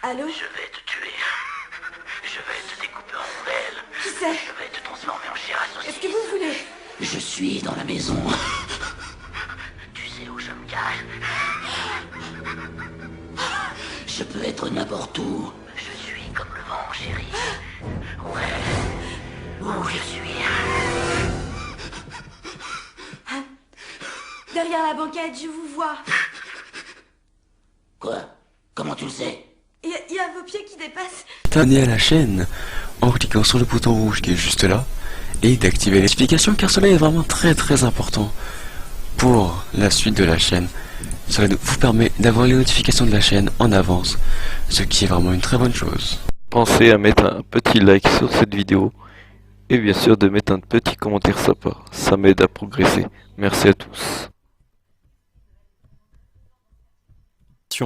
Allô? Je vais te tuer. Je vais te découper en rondelles. Qui c'est? Je vais te transformer en chair à saucisse. Qu'est-ce que vous voulez? Je suis dans la maison. Tu sais où je me cache? Je peux être n'importe où. Je suis comme le vent, chérie. Ouais. Où je suis? Derrière la banquette, je vous vois. Quoi? Comment tu le sais? Il y a vos pieds qui dépassent. T'abonner à la chaîne en cliquant sur le bouton rouge qui est juste là et d'activer les notifications car cela est vraiment très important pour la suite de la chaîne. Cela vous permet d'avoir les notifications de la chaîne en avance, ce qui est vraiment une très bonne chose. Pensez à mettre un petit like sur cette vidéo et bien sûr de mettre un petit commentaire sympa, ça m'aide à progresser. Merci à tous.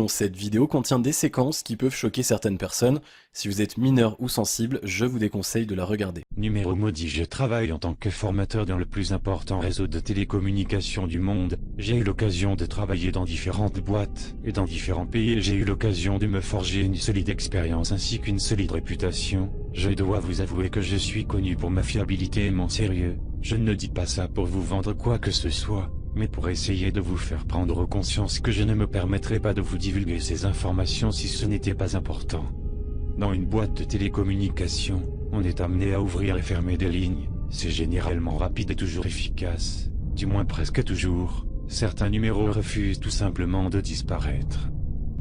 Cette vidéo contient des séquences qui peuvent choquer certaines personnes. Si vous êtes mineur ou sensible, je vous déconseille de la regarder. Numéro maudit, je travaille en tant que formateur dans le plus important réseau de télécommunications du monde. J'ai eu l'occasion de travailler dans différentes boîtes et dans différents pays et j'ai eu l'occasion de me forger une solide expérience ainsi qu'une solide réputation. Je dois vous avouer que je suis connu pour ma fiabilité et mon sérieux. Je ne dis pas ça pour vous vendre quoi que ce soit, mais pour essayer de vous faire prendre conscience que je ne me permettrai pas de vous divulguer ces informations si ce n'était pas important. Dans une boîte de télécommunications, on est amené à ouvrir et fermer des lignes. C'est généralement rapide et toujours efficace. Du moins presque toujours. Certains numéros refusent tout simplement de disparaître.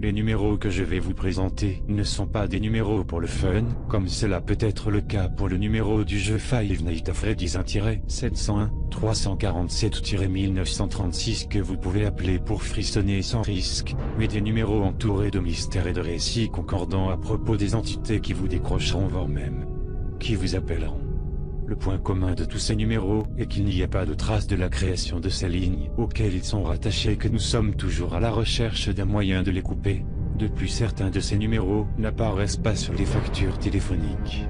Les numéros que je vais vous présenter ne sont pas des numéros pour le fun, comme cela peut être le cas pour le numéro du jeu Five Nights at Freddy's 1-701 347-1936 que vous pouvez appeler pour frissonner sans risque, mais des numéros entourés de mystères et de récits concordants à propos des entités qui vous décrocheront voire même qui vous appelleront. Le point commun de tous ces numéros est qu'il n'y a pas de trace de la création de ces lignes auxquelles ils sont rattachés et que nous sommes toujours à la recherche d'un moyen de les couper. De plus, certains de ces numéros n'apparaissent pas sur les factures téléphoniques.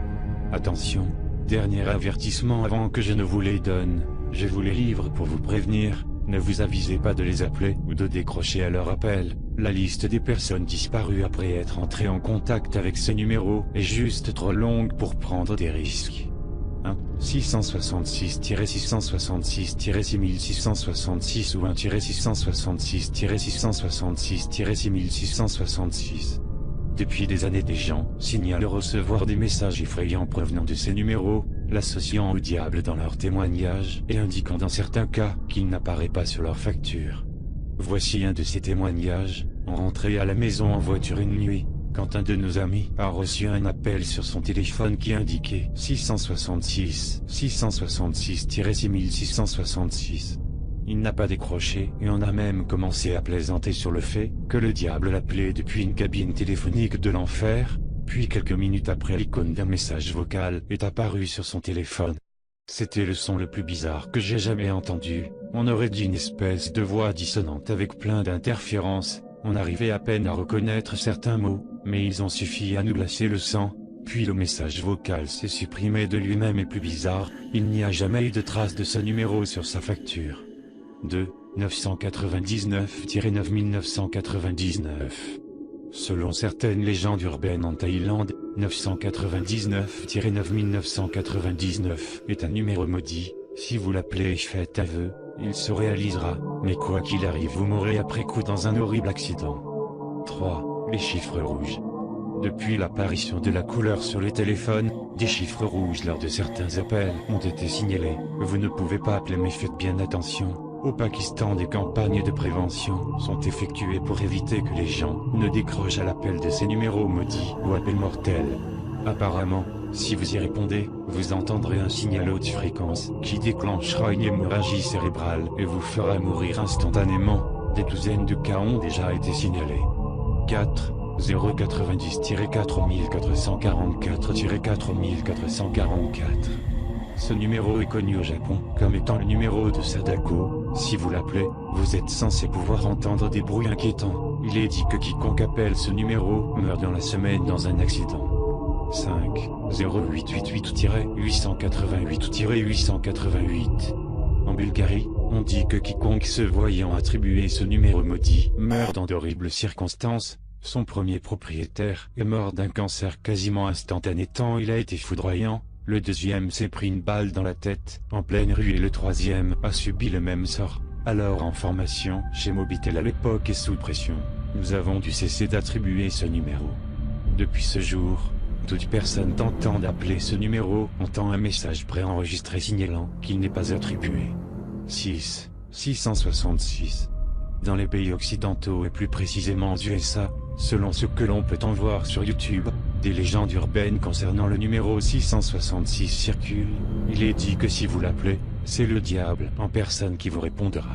Attention, dernier avertissement avant que je ne vous les donne, je vous les livre pour vous prévenir, ne vous avisez pas de les appeler ou de décrocher à leur appel. La liste des personnes disparues après être entrées en contact avec ces numéros est juste trop longue pour prendre des risques. 1 666-666-6666 ou 1-666-666-6666. Depuis des années, des gens signalent recevoir des messages effrayants provenant de ces numéros, l'associant au diable dans leurs témoignages et indiquant dans certains cas qu'il n'apparaît pas sur leur facture. Voici un de ces témoignages. On rentrait à la maison en voiture une nuit, quand un de nos amis a reçu un appel sur son téléphone qui indiquait 666-666-6666. Il n'a pas décroché et on a même commencé à plaisanter sur le fait que le diable l'appelait depuis une cabine téléphonique de l'enfer, puis quelques minutes après l'icône d'un message vocal est apparue sur son téléphone. C'était le son le plus bizarre que j'ai jamais entendu, on aurait dit une espèce de voix dissonante avec plein d'interférences. On arrivait à peine à reconnaître certains mots, mais ils ont suffi à nous glacer le sang, puis le message vocal s'est supprimé de lui-même et plus bizarre, il n'y a jamais eu de trace de ce numéro sur sa facture. 2 999-9999. Selon certaines légendes urbaines en Thaïlande, 999-9999 est un numéro maudit. Si vous l'appelez et faites aveu, il se réalisera, mais quoi qu'il arrive vous mourrez après coup dans un horrible accident. 3. Les chiffres rouges. Depuis l'apparition de la couleur sur les téléphones, des chiffres rouges lors de certains appels ont été signalés. Vous ne pouvez pas appeler mais faites bien attention. Au Pakistan, des campagnes de prévention sont effectuées pour éviter que les gens ne décrochent à l'appel de ces numéros maudits ou appels mortels. Apparemment, si vous y répondez, vous entendrez un signal haute fréquence qui déclenchera une hémorragie cérébrale et vous fera mourir instantanément. Des douzaines de cas ont déjà été signalés. 4. 090-4444-4444. Ce numéro est connu au Japon comme étant le numéro de Sadako. Si vous l'appelez, vous êtes censé pouvoir entendre des bruits inquiétants. Il est dit que quiconque appelle ce numéro meurt dans la semaine dans un accident. 5. 0888-888-888. En Bulgarie, on dit que quiconque se voyant attribuer ce numéro maudit meurt dans d'horribles circonstances. Son premier propriétaire est mort d'un cancer quasiment instantané tant il a été foudroyant. Le deuxième s'est pris une balle dans la tête, en pleine rue, et le troisième a subi le même sort. Alors en formation, chez Mobitel à l'époque et sous pression, nous avons dû cesser d'attribuer ce numéro. Depuis ce jour, toute personne tentant d'appeler ce numéro entend un message préenregistré signalant qu'il n'est pas attribué. 666. Dans les pays occidentaux et plus précisément aux USA, selon ce que l'on peut en voir sur YouTube, des légendes urbaines concernant le numéro 666 circulent. Il est dit que si vous l'appelez, c'est le diable en personne qui vous répondra.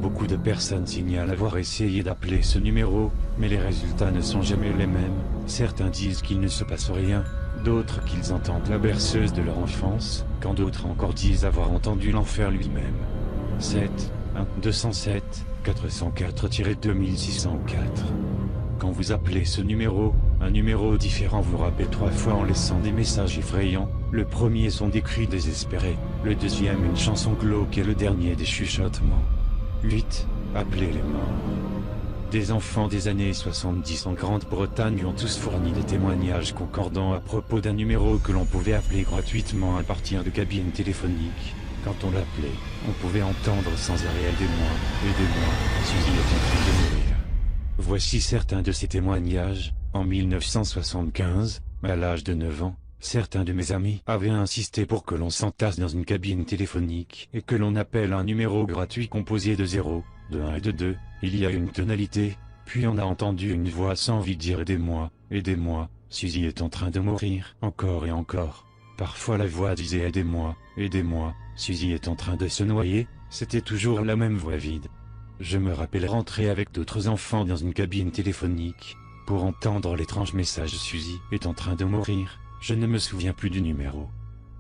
Beaucoup de personnes signalent avoir essayé d'appeler ce numéro, mais les résultats ne sont jamais les mêmes. Certains disent qu'il ne se passe rien, d'autres qu'ils entendent la berceuse de leur enfance, quand d'autres encore disent avoir entendu l'enfer lui-même. 207 404-2604. Quand vous appelez ce numéro, un numéro différent vous rappelle 3 fois en laissant des messages effrayants. Le premier sont des cris désespérés, le deuxième une chanson glauque et le dernier des chuchotements. 8. Appelez les morts. Des enfants des années 70 en Grande-Bretagne ont tous fourni des témoignages concordants à propos d'un numéro que l'on pouvait appeler gratuitement à partir de cabines téléphoniques. Quand on l'appelait, on pouvait entendre sans arrêt « Aidez-moi, aidez-moi, Suzy est en train de mourir ». Voici certains de ces témoignages. En 1975, à l'âge de 9 ans, certains de mes amis avaient insisté pour que l'on s'entasse dans une cabine téléphonique et que l'on appelle un numéro gratuit composé de 0, de 1 et de 2. Il y a une tonalité, puis on a entendu une voix sans vie dire « Aidez-moi, aidez-moi, Suzy est en train de mourir », encore et encore. Parfois la voix disait « Aidez-moi, aidez-moi, Suzy est en train de se noyer », c'était toujours la même voix vide. Je me rappelle rentrer avec d'autres enfants dans une cabine téléphonique, pour entendre l'étrange message « Suzy est en train de mourir ». Je ne me souviens plus du numéro.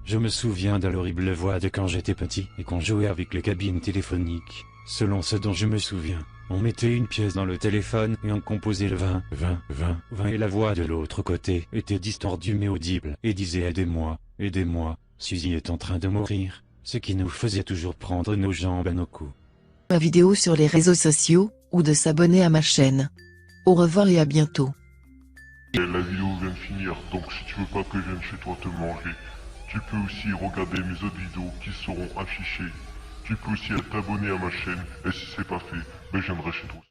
Je me souviens de l'horrible voix de quand j'étais petit et qu'on jouait avec les cabines téléphoniques. Selon ce dont je me souviens, on mettait une pièce dans le téléphone et on composait le 20, 20, 20, 20 et la voix de l'autre côté était distordue mais audible et disait « Aidez-moi, aidez-moi, Suzy est en train de mourir », ce qui nous faisait toujours prendre nos jambes à nos coups. Ma vidéo sur les réseaux sociaux, ou de s'abonner à ma chaîne. Au revoir et à bientôt. La vidéo vient de finir, donc si tu veux pas que je vienne chez toi te manger, tu peux aussi regarder mes autres vidéos qui seront affichées. Tu peux aussi t'abonner à ma chaîne, et si c'est pas fait, ben je viendrai chez toi.